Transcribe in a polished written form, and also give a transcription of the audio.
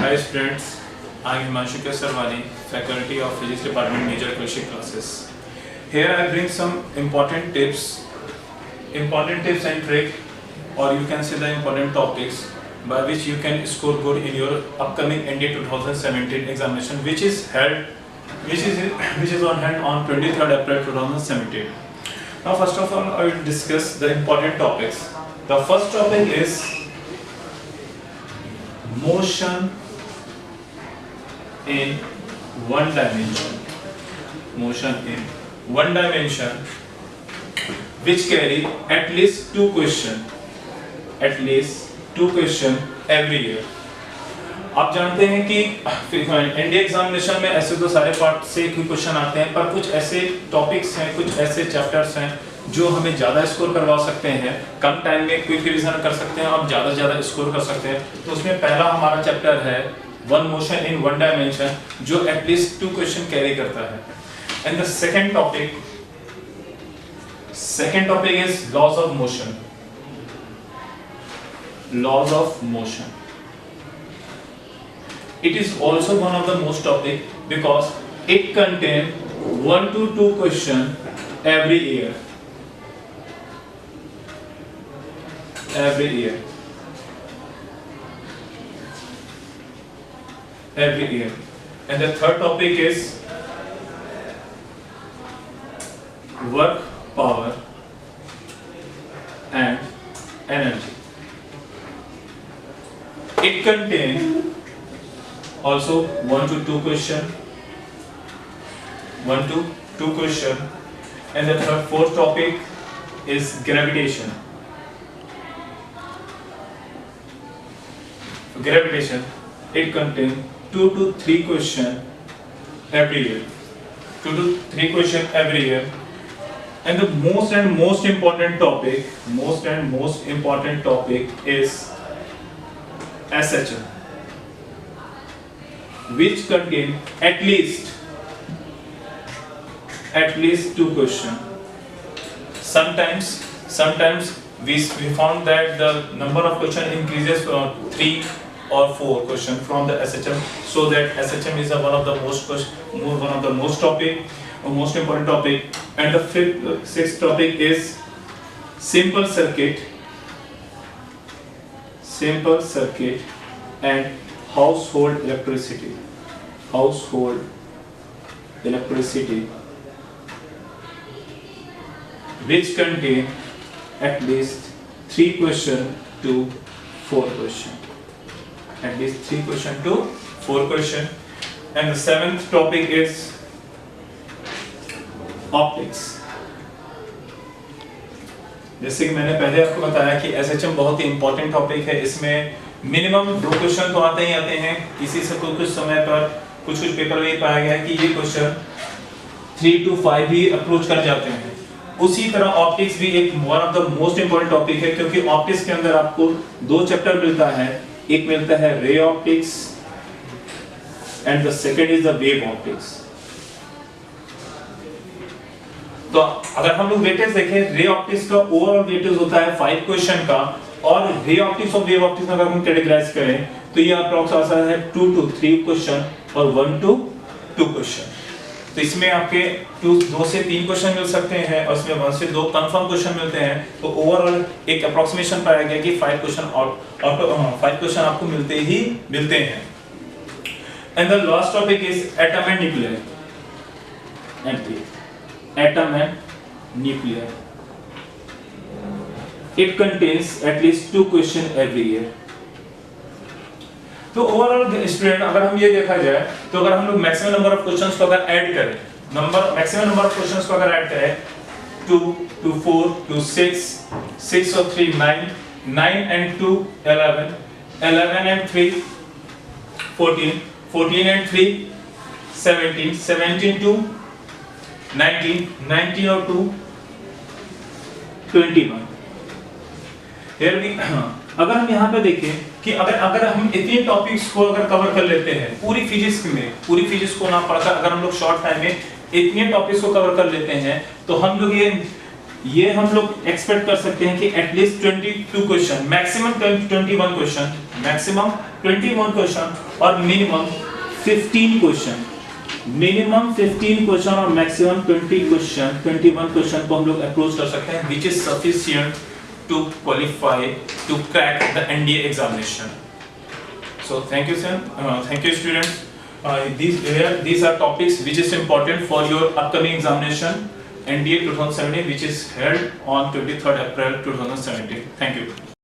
Hi students, I am Himanshu Kesarwani, faculty of Physics Department, major Kaushik classes. Here I bring some important tips and trick, or you can say the important topics by which you can score good in your upcoming NDA 2017 examination, which is on hand on 23rd April 2017. Now first of all, I will discuss the important topics. The first topic is motion in one dimension. Motion in one dimension, which carry at least two question every year. आप जानते हैं कि NDA examination में ऐसे तो सारे part से question आते हैं, पर कुछ ऐसे टॉपिक्स हैं, कुछ ऐसे चैप्टर्स हैं जो हमें ज़्यादा स्कोर करवा सकते हैं, कम टाइम में क्विक रिवीजन कर सकते हैं और ज़्यादा से ज़्यादा स्कोर कर सकते हैं। तो उसमें पहला हमारा चैप्टर है one motion in one dimension, जो एटलीस्ट टू क्वेश्चन कैरी करता है। And the second topic is laws of motion. Laws of motion. It is also one of the most topic because it contains 1 to 2 question every year. Every year. And the third topic is work, power and energy. It contains also 1 to 2 question, and the fourth topic is gravitation. It contains 2 to 3 question every year. And the most important topic is SHM, which contain at least 2 question. Sometimes we found that the number of question increases from 3 or 4 question from the SHM, so that SHM is one of the most important topic. And the sixth topic is simple circuit and household electricity, which contain at least 3 question to 4 question. And the seventh topic is optics. जैसे कि मैंने पहले आपको बताया कि SHM बहुत ही important topic है। इसमें मिनिमम 2 क्वेश्चन तो आते हैं। इसी से कुछ समय पर कुछ पेपर में पाया गया है कि ये क्वेश्चन 3 to 5 भी अप्रोच कर जाते हैं। उसी तरह ऑप्टिक्स भी एक one of the most important topic है, क्योंकि ऑप्टिक्स के अंदर आपको 2 चैप्टर मिलता है। एक मिलता है ray optics and the second is the wave optics. तो अगर हम लोग वेटेज देखें, रे ऑप्टिक्स का ओवरऑल वेटेज होता है 5 क्वेश्चन का, और रे ऑप्टिक्स और वेव ऑप्टिक्स अगर हम कैटेगराइज करें तो ये अप्रॉक्स आता है 2 to 3 क्वेश्चन और 1 to 2 क्वेश्चन। तो इसमें आपके 2 से 3 क्वेश्चन मिल सकते हैं और इसमें 1 से 2 कंफर्म क्वेश्चन मिलते हैं। तो ओवरऑल एक अप्रोक्सीमेशन पाया गया कि 5 क्वेश्चन आपको मिलते हैं। And the last topic is atom and nuclear. Atom and nuclear. It contains at least 2 question every year. तो ओवरऑल स्टूडेंट अगर हम ये देखा जाए तो अगर हम लोग मैक्सिमम नंबर ऑफ क्वेश्चंस को अगर ऐड करें, मैक्सिमम नंबर ऑफ क्वेश्चंस को अगर ऐड करें 2 to 4 to 6 और 3 9 and 2 11 and 3 14 and 3 17 to 19 और 2 21। अगर हम यहाँ पे देखें कि अगर हम इतने टॉपिक्स को अगर कवर कर लेते हैं पूरी फिजिक्स को ना पढ़कर अगर हम लोग शॉर्ट टाइम में इतने टॉपिक्स को कवर कर लेते हैं तो हम लोग ये ये हम लोग एक्सपेक्ट कर सकते हैं कि at least 22 question, maximum 21 question, maximum 21 question और मिनिमम 15 क्वेश्चन, मिनिमम 15 क्वेश्चन और मैक्सिमम 21 क्वेश्चन को हम लोग अप्रोच कर सकते हैं, which is sufficient to qualify to crack the NDA examination. So thank you, sir. Thank you, students. These are topics which is important for your upcoming examination NDA 2017, which is held on 23rd April 2017. Thank you.